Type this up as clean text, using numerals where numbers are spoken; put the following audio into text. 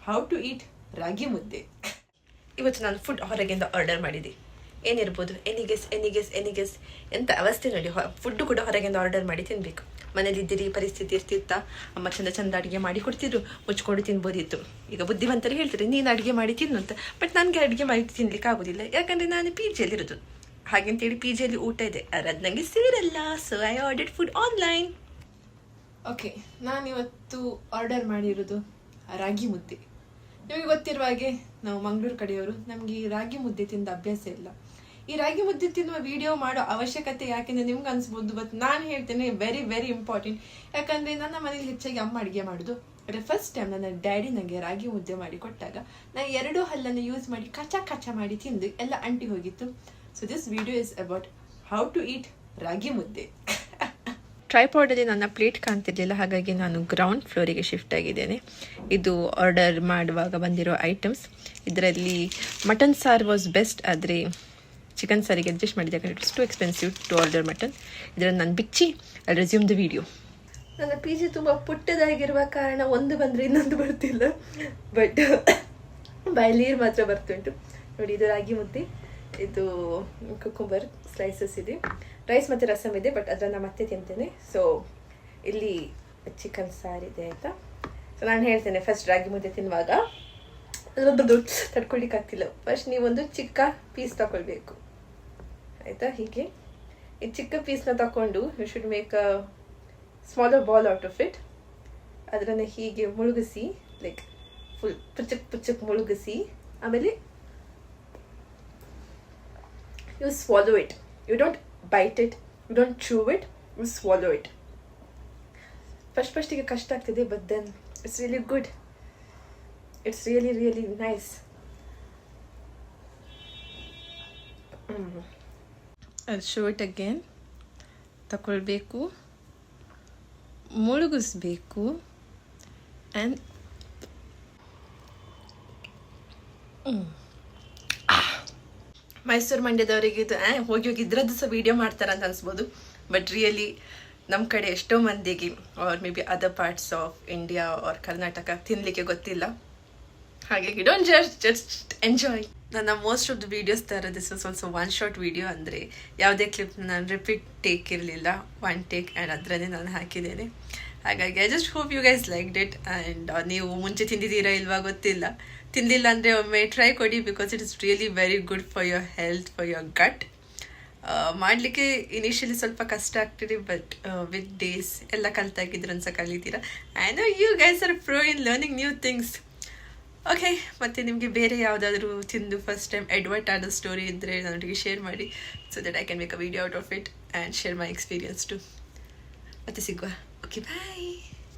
How to eat ragi ಮುದ್ದೆ. ಇವತ್ತು ನಾನು ಫುಡ್ ಹೊರಗಿಂದ ಆರ್ಡರ್ ಮಾಡಿದ್ದೆ. ಏನಿರ್ಬೋದು? ಎನಿಗೆಸ್ ಎಂಥ ಅವಸ್ಥೆ ನೋಡಿ. ಫುಡ್ಡು ಕೂಡ ಹೊರಗಿಂದ ಆರ್ಡರ್ ಮಾಡಿ ತಿನ್ನಬೇಕು. ಮನೇಲಿದ್ದೀರಿ ಪರಿಸ್ಥಿತಿ ಇರ್ತಿತ್ತಾ, ಅಮ್ಮ ಚಂದ ಅಡುಗೆ ಮಾಡಿ ಕೊಡ್ತಿದ್ರು, ಮುಚ್ಕೊಂಡು ತಿನ್ಬೋದಿತ್ತು. ಈಗ ಬುದ್ಧಿವಂತರು ಹೇಳ್ತಾರೆ ನೀನು ಅಡುಗೆ ಮಾಡಿ ತಿನ್ನು ಅಂತ. ಬಟ್ ನನಗೆ ಅಡುಗೆ ಮಾಡಿ ತಿನ್ಲಿಕ್ಕೆ ಆಗೋದಿಲ್ಲ, ಯಾಕಂದರೆ ನಾನು ಪಿ ಜಿಯಲ್ಲಿರೋದು. ಹಾಗೆಂತೇಳಿ ಪಿ ಜಿಯಲ್ಲಿ ಊಟ ಇದೆ, ಅದು ನನಗೆ ಸೇರಲ್ಲ. So I ordered food online. Okay, ನಾನಿವತ್ತು ಆರ್ಡರ್ ಮಾಡಿರೋದು ರಾಗಿ ಮುದ್ದೆ. ನಿಮಗೆ ಗೊತ್ತಿರುವ ಹಾಗೆ ನಾವು ಮಂಗಳೂರು ಕಡೆಯವರು, ನಮಗೆ ಈ ರಾಗಿ ಮುದ್ದೆ ತಿಂದ ಅಭ್ಯಾಸ ಇಲ್ಲ. ಈ ರಾಗಿ ಮುದ್ದೆ ತಿನ್ನುವ ವಿಡಿಯೋ ಮಾಡೋ ಅವಶ್ಯಕತೆ ಯಾಕೆಂದರೆ ನಿಮ್ಗೆ ಅನ್ಸ್ಬೋದು, ಬಟ್ ನಾನು ಹೇಳ್ತೇನೆ ವೆರಿ ವೆರಿ ಇಂಪಾರ್ಟೆಂಟ್. ಯಾಕಂದರೆ ನನ್ನ ಮನೇಲಿ ಹೆಚ್ಚಾಗಿ ಅಮ್ಮ ಅಡುಗೆ ಮಾಡೋದು. ಆದರೆ ಫಸ್ಟ್ ಟೈಮ್ ನನ್ನ ಡ್ಯಾಡಿ ನನಗೆ ರಾಗಿ ಮುದ್ದೆ ಮಾಡಿ ಕೊಟ್ಟಾಗ ನಾನು 2 ಹಲ್ಲನ್ನು ಯೂಸ್ ಮಾಡಿ ಕಚ ಮಾಡಿ ತಿಂದು ಎಲ್ಲ ಅಂಟಿ ಹೋಗಿತ್ತು. So this video is about how to eat ragi mudde. ಟ್ರೈಪಾಡಲ್ಲಿ ನನ್ನ ಪ್ಲೇಟ್ ಕಾಣ್ತಿರ್ಲಿಲ್ಲ, ಹಾಗಾಗಿ ನಾನು ಗ್ರೌಂಡ್ ಫ್ಲೋರಿಗೆ ಶಿಫ್ಟ್ ಆಗಿದ್ದೇನೆ. ಇದು ಆರ್ಡರ್ ಮಾಡುವಾಗ ಬಂದಿರೋ ಐಟಮ್ಸ್. ಇದರಲ್ಲಿ ಮಟನ್ ಸಾರು ವಾಸ್ ಬೆಸ್ಟ್, ಆದರೆ ಚಿಕನ್ ಸಾರಿಗೆ ಅಡ್ಜಸ್ಟ್ ಮಾಡಿದೆ, ಯಾಕಂದರೆ it's too expensive to order mutton. ಇದರಲ್ಲಿ ನಾನು ಬಿಚ್ಚಿ ಅಲ್ಲಿ ರೆಸ್ಯೂಮ್ ದ ವಿಡಿಯೋ. ನನ್ನ ಪಿ ಜಿ ತುಂಬ ಪುಟ್ಟದಾಗಿರುವ ಕಾರಣ ಒಂದು ಬಂದರೆ ಇನ್ನೊಂದು ಬರ್ತಿಲ್ಲ, ಬಟ್ ಬಾಯಲ್ಲಿ ನೀರು ಮಾತ್ರ ಬರ್ತುಂಟು. ನೋಡಿ, ಇದು ರಾಗಿ ಮುದ್ದೆ, ಇದು ಕುಕುಂಬರ್ ಸ್ಲೈಸಸ್ ಇದೆ, ರೈಸ್ ಮತ್ತು ರಸಮ್ ಇದೆ, ಬಟ್ ಅದನ್ನು ಮತ್ತೆ ತಿಂತೇನೆ. ಸೊ ಇಲ್ಲಿ ಚಿಕನ್ ಸಾರಿದೆ, ಆಯಿತಾ. ಸೊ ನಾನು ಹೇಳ್ತೇನೆ, ಫಸ್ಟ್ ರಾಗಿ ಮುದ್ದೆ ತಿನ್ನುವಾಗ ಅದರದ್ದು ತಡ್ಕೊಳ್ಲಿಕ್ಕಾಗ್ತಿಲ್ಲ. ಫಸ್ಟ್ ನೀವೊಂದು ಚಿಕ್ಕ ಪೀಸ್ ತಗೊಳ್ಬೇಕು, ಆಯಿತಾ. ಹೀಗೆ ಈ ಚಿಕ್ಕ ಪೀಸ್ನ ತಗೊಂಡು you should make a smaller ball out of it. ಅದನ್ನು ಹೀಗೆ ಮುಳುಗಿಸಿ, ಲೈಕ್ ಫುಲ್ ಪುಚ್ಚಕ್ ಮುಳುಗಿಸಿ, ಆಮೇಲೆ you swallow it. You don't bite it, you don't chew it, you swallow it. ಫಸ್ಟಿಗೆ ಕಷ್ಟ ಆಗ್ತದೆ, but then it's really good. It's really really nice. I'll show it again. ತಗೊಳ್ಬೇಕು, ಮುಳುಗಿಸ್ಬೇಕು, and Mysuru ಮಂಡ್ಯದವರಿಗೆ ಇದು ಹೋಗಿ ಇದ್ರದ್ದು ಸಹ ವೀಡಿಯೋ ಮಾಡ್ತಾರೆ ಅಂತ ಅನ್ಸ್ಬೋದು, ಬಟ್ ರಿಯಲಿ ನಮ್ಮ ಕಡೆ ಎಷ್ಟೋ ಮಂದಿಗೆ or maybe other parts of India or Karnataka ತಿನ್ನಲಿಕ್ಕೆ ಗೊತ್ತಿಲ್ಲ. ಹಾಗಾಗಿ ಡೋಂಟ್ ಜಸ್ಟ್ ಎಂಜಾಯ್. ನನ್ನ ಮೋಸ್ಟ್ ಆಫ್ ದ ವೀಡಿಯೋಸ್ ಥರ this was also one short video. ಅಂದರೆ ಯಾವುದೇ ಕ್ಲಿಪ್ ನಾನು ರಿಪೀಟ್ ಟೇಕ್ ಇರಲಿಲ್ಲ, ಒನ್ ಟೇಕ್, ಆ್ಯಂಡ್ ಅದರನ್ನೇ ನಾನು ಹಾಕಿದ್ದೇನೆ. ಹಾಗಾಗಿ I just hope you guys liked it. And ನೀವು ಮುಂಚೆ ತಿಂದಿದ್ದೀರಾ ಇಲ್ವಾ ಗೊತ್ತಿಲ್ಲ, ತಿಂದಿಲ್ಲ ಅಂದರೆ ಒಮ್ಮೆ ಟ್ರೈ ಕೊಡಿ, because it is really very good for your health, for your gut. ಮಾಡಲಿಕ್ಕೆ ಇನಿಷಿಯಲಿ ಸ್ವಲ್ಪ ಕಷ್ಟ ಆಗ್ತಿದೆ, ಬಟ್ ವಿತ್ ಡೇಸ್ ಎಲ್ಲ ಕಲ್ತಾಗಿದ್ರು ಅನ್ಸ ಕಲಿತೀರಾ. I know you guys are pro in learning new things. Okay, ಮತ್ತು ನಿಮಗೆ ಬೇರೆ ಯಾವುದಾದ್ರೂ ತಿಂದು ಫಸ್ಟ್ ಟೈಮ್ ಎಡ್ವರ್ಟ್ ಆದ ಸ್ಟೋರಿ ಇದ್ದರೆ ನನ್ನೊಟ್ಟಿಗೆ ಶೇರ್ ಮಾಡಿ, so that I can make a video out of it and share my experience too. ಮತ್ತೆ ಸಿಗುವ. ಓಕೆ, ಬಾಯ್.